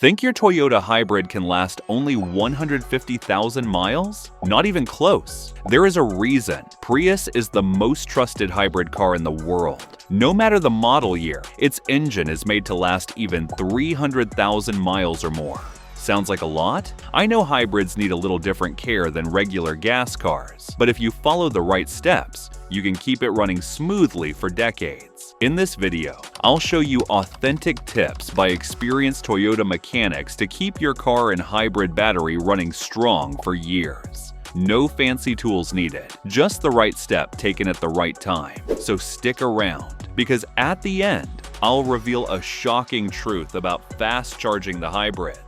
Think your Toyota hybrid can last only 150,000 miles? Not even close. There is a reason Prius is the most trusted hybrid car in the world. No matter the model year, its engine is made to last even 300,000 miles or more. Sounds like a lot? I know hybrids need a little different care than regular gas cars, but if you follow the right steps, you can keep it running smoothly for decades. In this video, I'll show you authentic tips by experienced Toyota mechanics to keep your car and hybrid battery running strong for years. No fancy tools needed, just the right step taken at the right time. So stick around, because at the end, I'll reveal a shocking truth about fast charging the hybrids.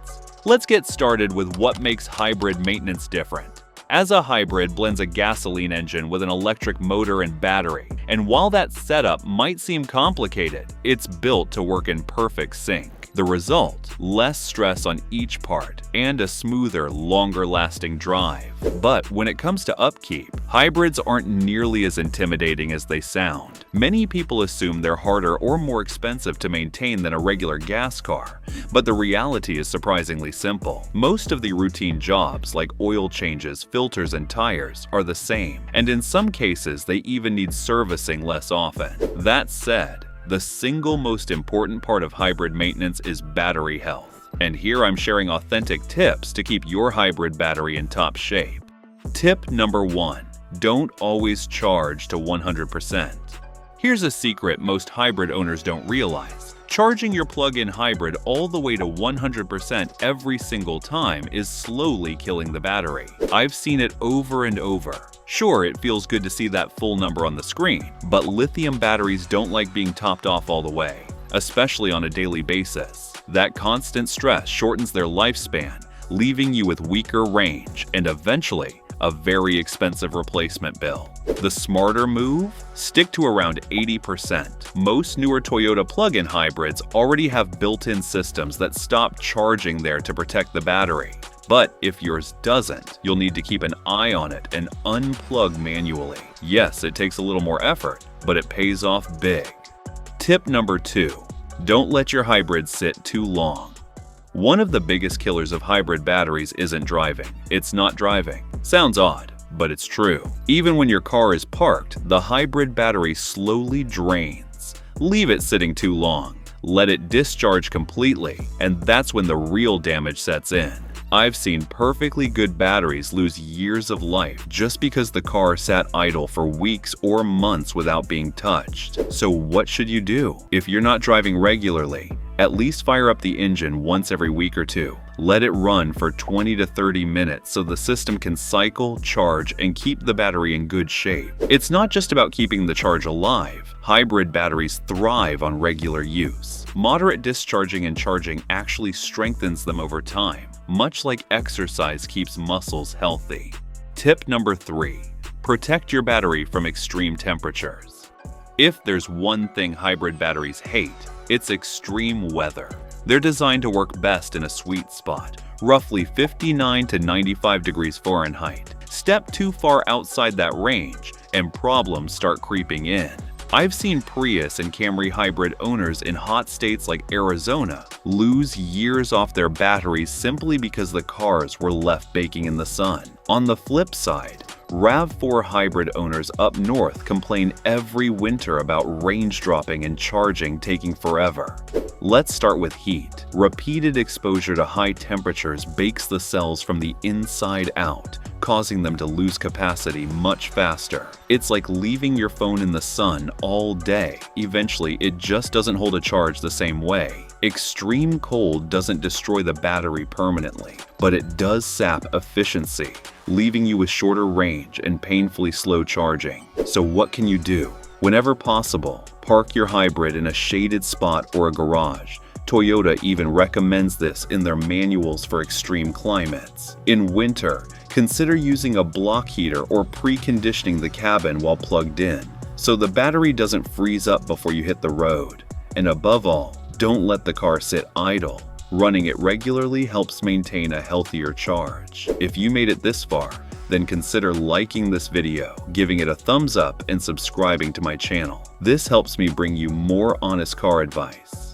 Let's get started with what makes hybrid maintenance different. As a hybrid blends a gasoline engine with an electric motor and battery, and while that setup might seem complicated, it's built to work in perfect sync. The result? Less stress on each part and a smoother, longer-lasting drive. But when it comes to upkeep, hybrids aren't nearly as intimidating as they sound. Many people assume they're harder or more expensive to maintain than a regular gas car, but the reality is surprisingly simple. Most of the routine jobs, like oil changes, filters, and tires, are the same, and in some cases they even need servicing less often. That said, the single most important part of hybrid maintenance is battery health. And here I'm sharing authentic tips to keep your hybrid battery in top shape. Tip number 1. Don't always charge to 100%. Here's a secret most hybrid owners don't realize. Charging your plug-in hybrid all the way to 100% every single time is slowly killing the battery. I've seen it over and over. Sure, it feels good to see that full number on the screen, but lithium batteries don't like being topped off all the way, especially on a daily basis. That constant stress shortens their lifespan, leaving you with weaker range and eventually a very expensive replacement bill. The smarter move? Stick to around 80%. Most newer Toyota plug-in hybrids already have built-in systems that stop charging there to protect the battery. But if yours doesn't, you'll need to keep an eye on it and unplug manually. Yes, it takes a little more effort, but it pays off big. Tip number 2. Don't let your hybrid sit too long. One of the biggest killers of hybrid batteries isn't driving. It's not driving. Sounds odd, but it's true. Even when your car is parked, the hybrid battery slowly drains. Leave it sitting too long. Let it discharge completely, and that's when the real damage sets in. I've seen perfectly good batteries lose years of life just because the car sat idle for weeks or months without being touched. So what should you do? If you're not driving regularly, at least fire up the engine once every week or two. Let it run for 20 to 30 minutes so the system can cycle, charge, and keep the battery in good shape. It's not just about keeping the charge alive. Hybrid batteries thrive on regular use. Moderate discharging and charging actually strengthens them over time, much like exercise keeps muscles healthy. Tip number 3. Protect your battery from extreme temperatures. If there's one thing hybrid batteries hate, it's extreme weather. They're designed to work best in a sweet spot, roughly 59 to 95 degrees Fahrenheit. Step too far outside that range, and problems start creeping in. I've seen Prius and Camry hybrid owners in hot states like Arizona lose years off their batteries simply because the cars were left baking in the sun. On the flip side, RAV4 hybrid owners up north complain every winter about range dropping and charging taking forever. Let's start with heat. Repeated exposure to high temperatures bakes the cells from the inside out, causing them to lose capacity much faster. It's like leaving your phone in the sun all day. Eventually, it just doesn't hold a charge the same way. Extreme cold doesn't destroy the battery permanently, but it does sap efficiency, leaving you with shorter range and painfully slow charging. So what can you do? Whenever possible, park your hybrid in a shaded spot or a garage. Toyota even recommends this in their manuals for extreme climates. In winter, consider using a block heater or preconditioning the cabin while plugged in, so the battery doesn't freeze up before you hit the road. And above all, don't let the car sit idle. Running it regularly helps maintain a healthier charge. If you made it this far, then consider liking this video, giving it a thumbs up, and subscribing to my channel. This helps me bring you more honest car advice.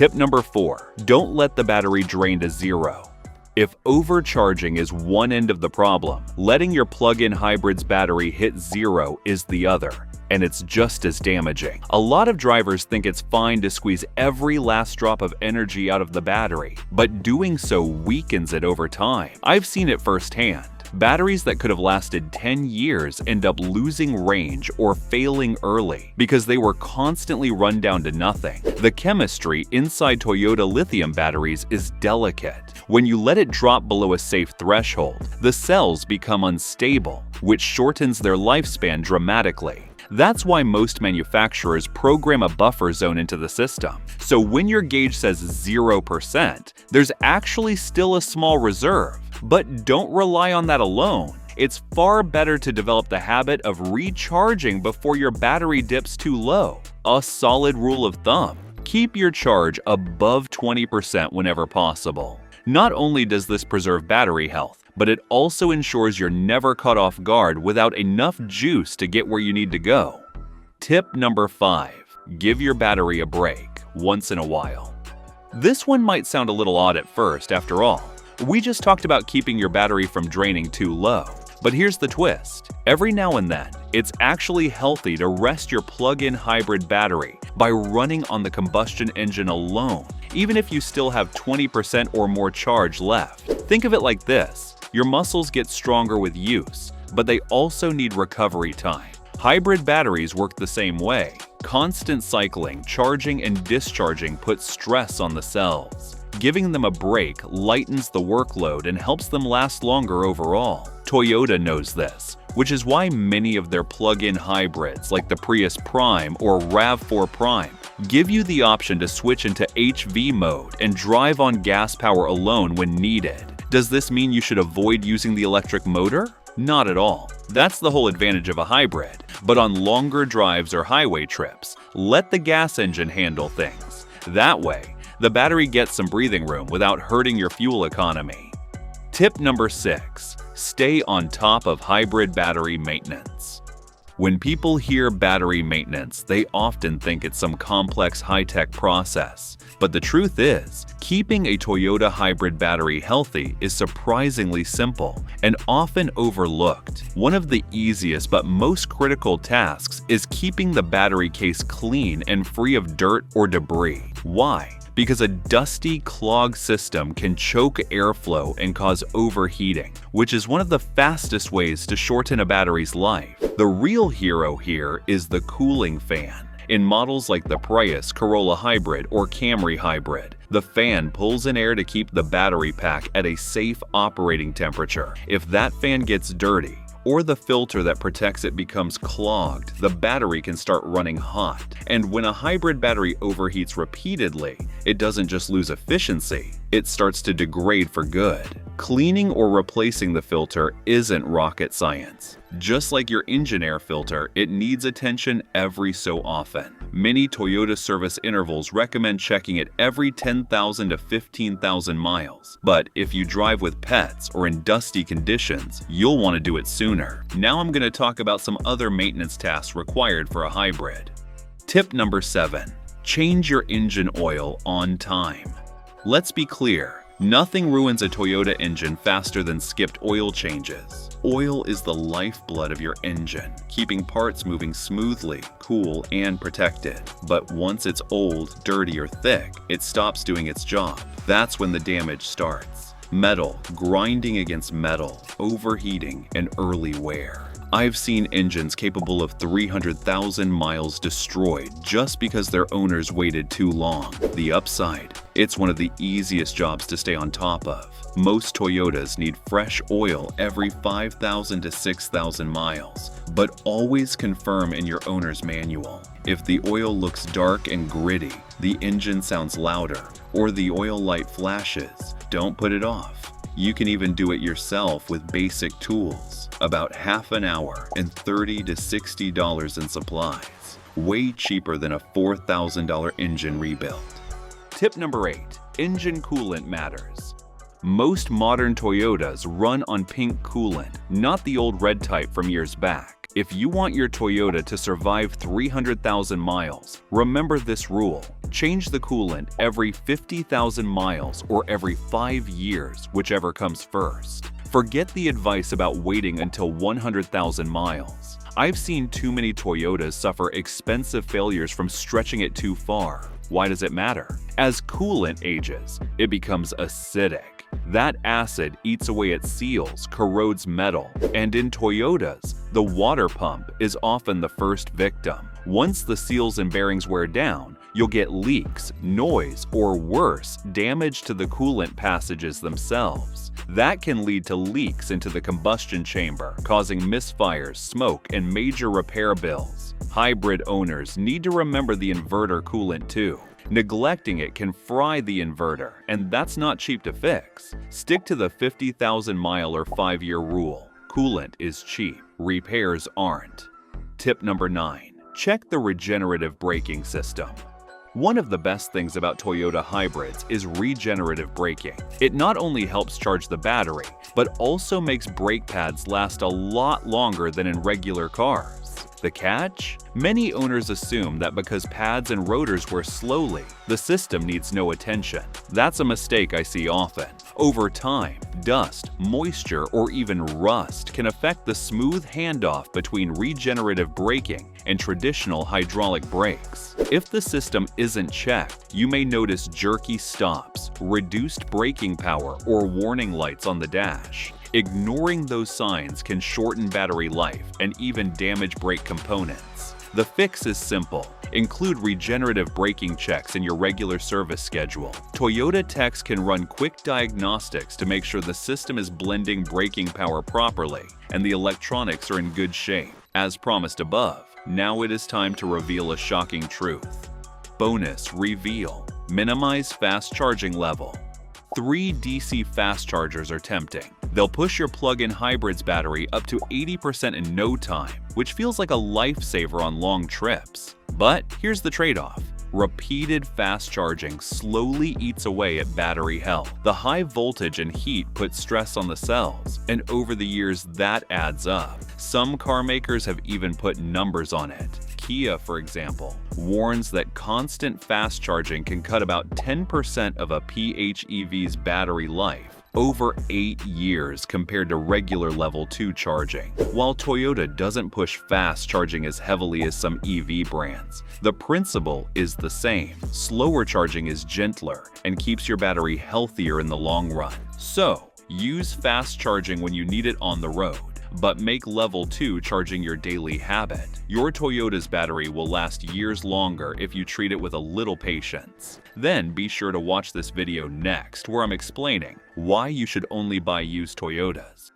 Tip number 4, don't let the battery drain to zero. If overcharging is one end of the problem, letting your plug-in hybrid's battery hit zero is the other, and it's just as damaging. A lot of drivers think it's fine to squeeze every last drop of energy out of the battery, but doing so weakens it over time. I've seen it firsthand. Batteries that could have lasted 10 years end up losing range or failing early because they were constantly run down to nothing. The chemistry inside Toyota lithium batteries is delicate. When you let it drop below a safe threshold, the cells become unstable, which shortens their lifespan dramatically. That's why most manufacturers program a buffer zone into the system. So when your gauge says 0%, there's actually still a small reserve. But don't rely on that alone. It's far better to develop the habit of recharging before your battery dips too low. A solid rule of thumb: keep your charge above 20% whenever possible. Not only does this preserve battery health, but it also ensures you're never caught off guard without enough juice to get where you need to go. Tip number 5, give your battery a break once in a while. This one might sound a little odd at first, after all. We just talked about keeping your battery from draining too low. But here's the twist. Every now and then, it's actually healthy to rest your plug-in hybrid battery by running on the combustion engine alone, even if you still have 20% or more charge left. Think of it like this. Your muscles get stronger with use, but they also need recovery time. Hybrid batteries work the same way. Constant cycling, charging, and discharging puts stress on the cells. Giving them a break lightens the workload and helps them last longer overall. Toyota knows this, which is why many of their plug-in hybrids like the Prius Prime or RAV4 Prime give you the option to switch into HV mode and drive on gas power alone when needed. Does this mean you should avoid using the electric motor? Not at all. That's the whole advantage of a hybrid. But on longer drives or highway trips, let the gas engine handle things. That way, the battery gets some breathing room without hurting your fuel economy. Tip number 6, stay on top of hybrid battery maintenance. When people hear battery maintenance, they often think it's some complex high-tech process. But the truth is, keeping a Toyota hybrid battery healthy is surprisingly simple and often overlooked. One of the easiest but most critical tasks is keeping the battery case clean and free of dirt or debris. Why? Because a dusty, clogged system can choke airflow and cause overheating, which is one of the fastest ways to shorten a battery's life. The real hero here is the cooling fan. In models like the Prius, Corolla Hybrid, or Camry Hybrid, the fan pulls in air to keep the battery pack at a safe operating temperature. If that fan gets dirty, or the filter that protects it becomes clogged, the battery can start running hot. And when a hybrid battery overheats repeatedly, it doesn't just lose efficiency, it starts to degrade for good. Cleaning or replacing the filter isn't rocket science. Just like your engine air filter, it needs attention every so often. Many Toyota service intervals recommend checking it every 10,000 to 15,000 miles. But if you drive with pets or in dusty conditions, you'll want to do it sooner. Now I'm going to talk about some other maintenance tasks required for a hybrid. Tip number 7, change your engine oil on time. Let's be clear. Nothing ruins a Toyota engine faster than skipped oil changes. Oil is the lifeblood of your engine, keeping parts moving smoothly, cool, and protected. But once it's old, dirty, or thick, it stops doing its job. That's when the damage starts. Metal grinding against metal, overheating, and early wear. I've seen engines capable of 300,000 miles destroyed just because their owners waited too long. The upside, it's one of the easiest jobs to stay on top of. Most Toyotas need fresh oil every 5,000 to 6,000 miles, but always confirm in your owner's manual. If the oil looks dark and gritty, the engine sounds louder, or the oil light flashes, don't put it off. You can even do it yourself with basic tools. About half an hour and $30 to $60 in supplies. Way cheaper than a $4,000 engine rebuild. Tip number 8, engine coolant matters. Most modern Toyotas run on pink coolant, not the old red type from years back. If you want your Toyota to survive 300,000 miles, remember this rule. Change the coolant every 50,000 miles or every 5 years, whichever comes first. Forget the advice about waiting until 100,000 miles. I've seen too many Toyotas suffer expensive failures from stretching it too far. Why does it matter? As coolant ages, it becomes acidic. That acid eats away at seals, corrodes metal, and in Toyotas, the water pump is often the first victim. Once the seals and bearings wear down, you'll get leaks, noise, or worse, damage to the coolant passages themselves. That can lead to leaks into the combustion chamber, causing misfires, smoke, and major repair bills. Hybrid owners need to remember the inverter coolant too. Neglecting it can fry the inverter, and that's not cheap to fix. Stick to the 50,000 mile or 5-year rule. Coolant is cheap, repairs aren't. Tip number 9. Check the regenerative braking system. One of the best things about Toyota hybrids is regenerative braking. It not only helps charge the battery, but also makes brake pads last a lot longer than in regular cars. The catch? Many owners assume that because pads and rotors wear slowly, the system needs no attention. That's a mistake I see often. Over time, dust, moisture, or even rust can affect the smooth handoff between regenerative braking and traditional hydraulic brakes. If the system isn't checked, you may notice jerky stops, reduced braking power, or warning lights on the dash. Ignoring those signs can shorten battery life and even damage brake components. The fix is simple. Include regenerative braking checks in your regular service schedule. Toyota techs can run quick diagnostics to make sure the system is blending braking power properly and the electronics are in good shape. As promised above, now it is time to reveal a shocking truth. Bonus reveal. Minimize fast charging level. 3 DC fast chargers are tempting. They'll push your plug-in hybrid's battery up to 80% in no time, which feels like a lifesaver on long trips. But here's the trade-off. Repeated fast charging slowly eats away at battery health. The high voltage and heat put stress on the cells, and over the years that adds up. Some car makers have even put numbers on it. Kia, for example, warns that constant fast charging can cut about 10% of a PHEV's battery life over 8 years compared to regular level 2 charging. While Toyota doesn't push fast charging as heavily as some EV brands, the principle is the same. Slower charging is gentler and keeps your battery healthier in the long run. So, use fast charging when you need it on the road, but make level 2 charging your daily habit. Your Toyota's battery will last years longer if you treat it with a little patience. Then be sure to watch this video next where I'm explaining why you should only buy used Toyotas.